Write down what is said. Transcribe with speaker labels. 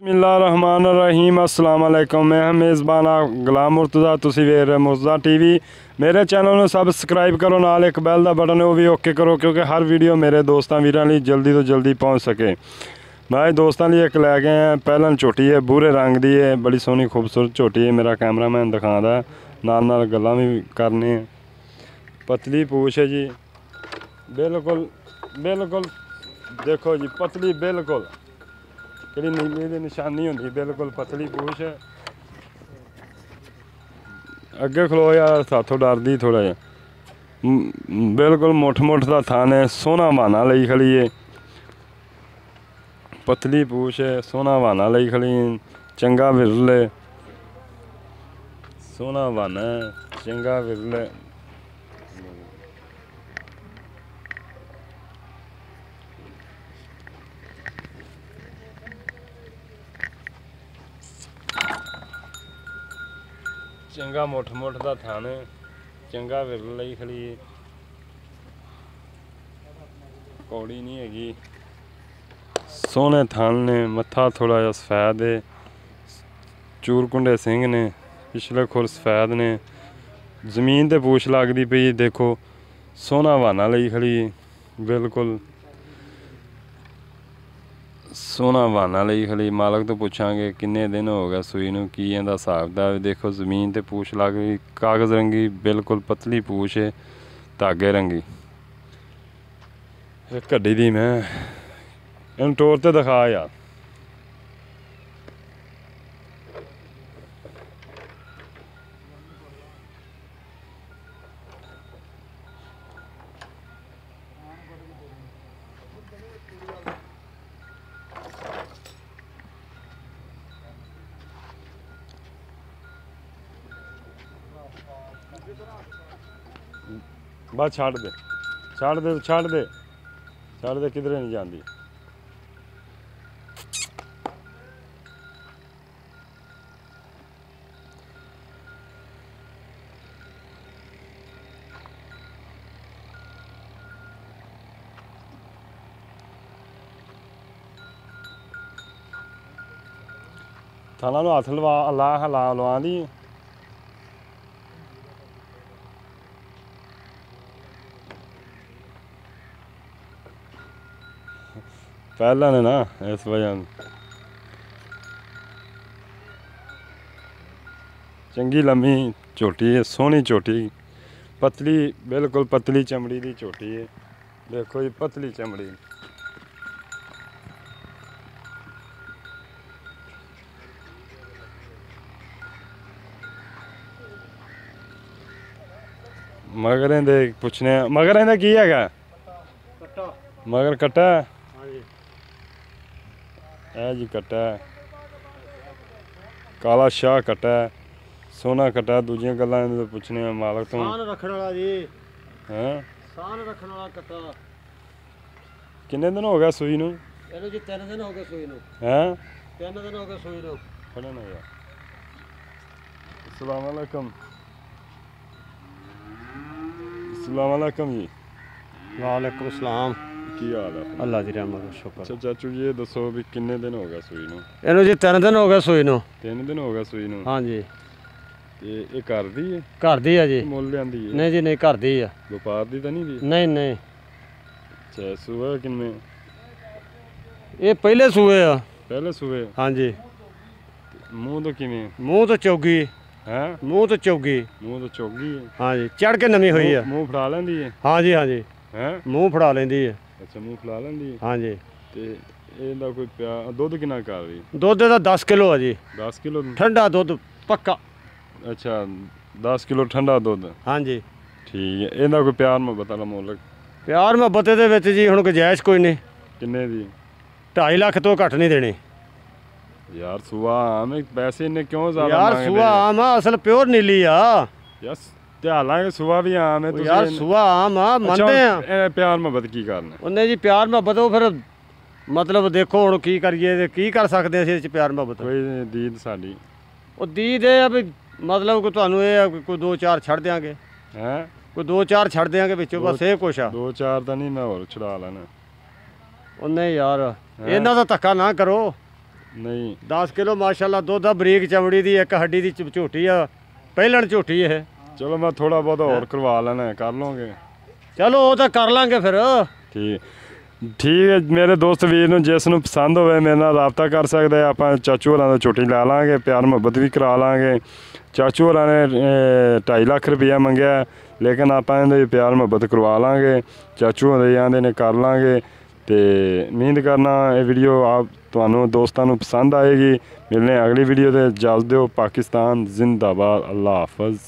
Speaker 1: बिस्मिल्लाहिर्रहमानिर्रहीम अस्सलाम वालेकुम। मैं हाँ मेज़बान गुलाम मुर्तज़ा, तुसी वेख रहे मुर्तज़ा टीवी। मेरे चैनल में सबसक्राइब करो, नाल एक बैल का बटन है वो भी ओके करो, क्योंकि हर वीडियो मेरे दोस्तों वीरों लिए जल्दी तो जल्दी पहुँच सके। मैं दोस्तों लिए एक लै गए हैं पहलन झोटी है, भूरे रंग की है, बड़ी सोहनी खूबसूरत झोटी है। मेरा कैमरामैन दिखाता है, नाल गल्लां भी करने। पतली पूछ है जी, बिल्कुल बिल्कुल देखो जी, पतली बिल्कुल कि नीली की निशानी होंगी, बिल्कुल पतली पूछ है। अगे खलो यार, साथों डरदी थोड़ा जा, बिल्कुल मुठ मुठ का थान है, सोहना बहाना लई खड़ी है। पतली पूछ है, सोहना बहाना लई खड़ी है, चंगा विरले, सोहना बहाना है, चंगा विरले। चंगा मुठ मुठ का थान है, चंगा विरल लई खड़ी है, कौड़ी नहीं हैगी, सोहने थान ने, मत्था थोड़ा जा सफैद है, चूरकुंडे सिंह ने, पिछले खुर सफैद ने, जमीन ते पूछ लगती पई, देखो सोहना बहाना लई खड़ी है, बिल्कुल सोहना बहाना लई खड़ी। मालक तो पूछांगे किन्ने दिन हो गए सूई नूं, की इहदा हिसाब दा। देखो जमीन ते पूछ लग गई, कागज़ रंगी, बिल्कुल पतली पूछ है, धागे रंगी। घड्डी दी मैं इन टोर ते दिखा यार। बस छड़ दे, छड़ दे, छड़ दे, छड़ दे, किधरे नहीं जाती। थाना नूं हथ लवा, लवा दी। पहला ने ना इस वजह चंगी लम्मी झोटी है, सोहनी झोटी, पतली बिल्कुल पतली चमड़ी की झोटी है। देखो जी पतली चमड़ी, मगर इहदे पुछने मगर इहदा की हैगा, मगर कट्टा है जी, कट्टा है, काला शाह कट्टा है, सोहना कट्टा है। दूजियां गल्लां इहदे पुछने मालक तो
Speaker 2: रखने वाला जी,
Speaker 1: हैं
Speaker 2: सान रखने वाला कट्टा।
Speaker 1: किन्ने दिन हो गया सूई नूं?
Speaker 2: ਇਹਨੂੰ ਜੀ 3 ਦਿਨ ਹੋ ਗਏ ਸੂਈ ਨੂੰ।
Speaker 1: हैं
Speaker 2: 3 ਦਿਨ ਹੋ ਗਏ ਸੂਈ ਨੂੰ।
Speaker 1: खड़े ना यार। अस्सलाम वालेकुम, अस्सलाम वालेकुम जी,
Speaker 2: ਵਾਲੇਕੁਮ ਸਲਾਮ।
Speaker 1: की हाल है?
Speaker 2: ਅੱਲਾ ਦੀ ਰਹਿਮਤ ਦਾ ਸ਼ੁਕਰ।
Speaker 1: अच्छा चाचू जी ये दसो भी किन्ने दिन हो गया सूई नूं?
Speaker 2: ਇਹਨੂੰ ਜੀ 3 ਦਿਨ ਹੋ ਗਏ ਸੂਈ ਨੂੰ।
Speaker 1: 3 दिन हो गया सूई नूं।
Speaker 2: ਹਾਂਜੀ,
Speaker 1: ਤੇ ਇਹ ਘਰ ਦੀ ਹੈ,
Speaker 2: ਘਰ ਦੀ ਆ ਜੀ।
Speaker 1: ਮੁੱਲ ਲਿਆਂਦੀ ਹੈ?
Speaker 2: ਨਹੀਂ ਜੀ ਨਹੀਂ, ਘਰ ਦੀ ਆ।
Speaker 1: ਵਪਾਰ ਦੀ ਤਾਂ ਨਹੀਂ ਦੀ?
Speaker 2: ਨਹੀਂ ਨਹੀਂ,
Speaker 1: ਅੱਛਾ ਸੂਆ ਕਿੰਨੇ?
Speaker 2: ਇਹ ਪਹਿਲੇ ਸੂਏ ਆ।
Speaker 1: ਪਹਿਲੇ ਸੂਏ?
Speaker 2: ਹਾਂਜੀ।
Speaker 1: ਮੂੰਹ ਤੋਂ ਕਿਵੇਂ
Speaker 2: ਮੂੰਹ ਤੋਂ ਚੌਗੀ
Speaker 1: ਹੈ?
Speaker 2: ਮੂੰਹ ਤੋਂ ਚੌਗੀ।
Speaker 1: ਮੂੰਹ ਤੋਂ ਚੋਗੀ ਹੈ?
Speaker 2: ਹਾਂਜੀ, ਚੜ ਕੇ ਨਵੀਂ ਹੋਈ ਆ।
Speaker 1: ਮੂੰਹ ਫੜਾ ਲੈਂਦੀ ਹੈ?
Speaker 2: ਹਾਂਜੀ ਹਾਂਜੀ,
Speaker 1: ਹੈ
Speaker 2: ਮੂੰਹ ਫੜਾ ਲੈਂਦੀ ਆ।
Speaker 1: ਅੱਛਾ ਮੂੰਹ ਫੜਾ ਲੈਂਦੀ ਹੈ।
Speaker 2: ਹਾਂਜੀ।
Speaker 1: ਤੇ ਇਹਦਾ ਕੋਈ ਪਿਆ ਦੁੱਧ ਕਿੰਨਾ ਕਰ ਰਹੀ?
Speaker 2: ਦੁੱਧ ਦਾ 10 ਕਿਲੋ ਆ ਜੀ,
Speaker 1: 10 ਕਿਲੋ?
Speaker 2: ਠੰਡਾ ਦੁੱਧ ਪੱਕਾ।
Speaker 1: ਅੱਛਾ 10 ਕਿਲੋ ਠੰਡਾ ਦੁੱਧ।
Speaker 2: ਹਾਂਜੀ।
Speaker 1: ਠੀਕ ਹੈ। ਇਹਦਾ ਕੋਈ ਪਿਆਰ ਮੁਹੱਬਤ ਵਾਲਾ ਮੁੱਲ
Speaker 2: ਪਿਆਰ ਮੁਹੱਬਤ ਦੇ ਵਿੱਚ ਜੀ ਹੁਣ ਗੁੰਜਾਇਸ਼ ਕੋਈ ਨਹੀਂ।
Speaker 1: ਕਿੰਨੇ ਦੀ?
Speaker 2: 2.5 ਲੱਖ ਤੋਂ ਘੱਟ ਨਹੀਂ ਦੇਣੀ
Speaker 1: ਯਾਰ ਸੂਆ ਆਮ ਹੈ, ਪੈਸੇ ਇੰਨੇ ਕਿਉਂ ਜ਼ਿਆਦਾ
Speaker 2: ਯਾਰ।
Speaker 1: ਮੰਗਦੇ?
Speaker 2: ਸੂਆ ਆਮ ਆ, ਅਸਲ ਪਿਓਰ ਨੀਲੀ ਆ
Speaker 1: ਯਾਰ ਧਿਆਨ ਲਾਂਗੇ, ਸੂਆ ਵੀ ਆਮ ਹੈ। ਤੁਸੀਂ
Speaker 2: ਯਾਰ, ਸੂਆ ਆਮ ਆ, ਮੰਨਦੇ ਆ।
Speaker 1: ਇਹ ਪਿਆਰ ਮੁਹੱਬਤ ਕੀ ਕਰਨਾ?
Speaker 2: ਉਹਨੇ ਜੀ ਪਿਆਰ ਮੁਹੱਬਤ, ਉਹ ਫਿਰ ਮਤਲਬ ਦੇਖੋ ਹੁਣ ਕੀ ਕਰੀਏ ਤੇ ਕੀ ਕਰ ਸਕਦੇ ਅਸੀਂ ਇਹ 'ਚ ਪਿਆਰ ਮੁਹੱਬਤ।
Speaker 1: ਕੋਈ ਦੀਦ ਸਾਡੀ
Speaker 2: ਉਹ ਦੀਦ ਇਹ ਆ ਵੀ ਮਤਲਬ ਕਿ ਤੁਹਾਨੂੰ ਇਹ ਆ ਕਿ ਕੋਈ 2-4 ਛੱਡ ਦਿਆਂਗੇ,
Speaker 1: ਹੈ?
Speaker 2: ਕੋਈ 2-4 ਛੱਡ ਦਿਆਂਗੇ ਵਿੱਚੋਂ, ਬਸ ਇਹ ਕੁਛ ਆ।
Speaker 1: 2-4 ਤਾਂ ਨਹੀਂ, ਮੈਂ ਹੋਰ ਛੁਡਾ ਲੈਣਾ।
Speaker 2: ਉਹਨੇ ਯਾਰ ਇਹਨਾਂ ਦਾ ਧੱਕਾ ਨਾ ਕਰੋ।
Speaker 1: ਨਹੀਂ
Speaker 2: 10 ਕਿਲੋ ਮਾਸ਼ਾਅੱਲਾ ਦੁੱਧ ਆ, ਬਰੀਕ ਚਮੜੀ ਦੀ, ਇੱਕ ਹੱਡੀ ਦੀ ਝੋਟੀ ਆ, ਪਹਿਲਣ ਝੋਟੀ ਇਹ।
Speaker 1: ਚਲੋ ਮੈਂ ਥੋੜਾ ਬਹੁਤ ਹੋਰ ਕਰਵਾ ਲੈਣਾ, ਕਰ ਲਓਗੇ?
Speaker 2: ਚਲੋ ਉਹ ਤਾਂ ਕਰ ਲਾਂਗੇ ਫਿਰ।
Speaker 1: ਠੀਕ ਹੈ ਮੇਰੇ ਦੋਸਤ ਵੀਰ ਨੂੰ ਜਿਸ ਨੂੰ ਪਸੰਦ ਹੋਵੇ ਮੇਰੇ ਨਾਲ ਰਾਬਤਾ ਕਰ ਸਕਦੇ ਆ। ਆਪਾਂ ਚਾਚੂ ਹੋਰਾਂ ਤੋਂ ਝੋਟੀ ਲੈ ਲਾਂਗੇ, ਪਿਆਰ ਮੁਹੱਬਤ ਵੀ ਕਰਾ ਲਾਂਗੇ। ਚਾਚੂ ਹੋਰਾਂ ਨੇ 2.5 ਲੱਖ ਰੁਪਇਆ ਮੰਗਿਆ, ਲੇਕਿਨ ਆਪਾਂ ਇਹਦੇ ਪਿਆਰ ਮੁਹੱਬਤ ਕਰਵਾ ਲਾਂਗੇ। ਚਾਚੂ ਹੋਰੇ ਆਂਦੇ ਨੇ ਕਰ ਲਾਂਗੇ। ਤੇ ਉਮੀਦ ਕਰਨਾ ਇਹ ਵੀਡੀਓ ਆਪ ਤੁਹਾਨੂੰ ਦੋਸਤਾਂ ਨੂੰ ਪਸੰਦ ਆਏਗੀ। ਮਿਲਨੇ ਅਗਲੀ ਵੀਡੀਓ ਤੇ। ਇਜਾਜ਼ਤ ਦਿਓ। ਪਾਕਿਸਤਾਨ ਜ਼ਿੰਦਾਬਾਦ। ਅੱਲਾ ਹਾਫਿਜ਼।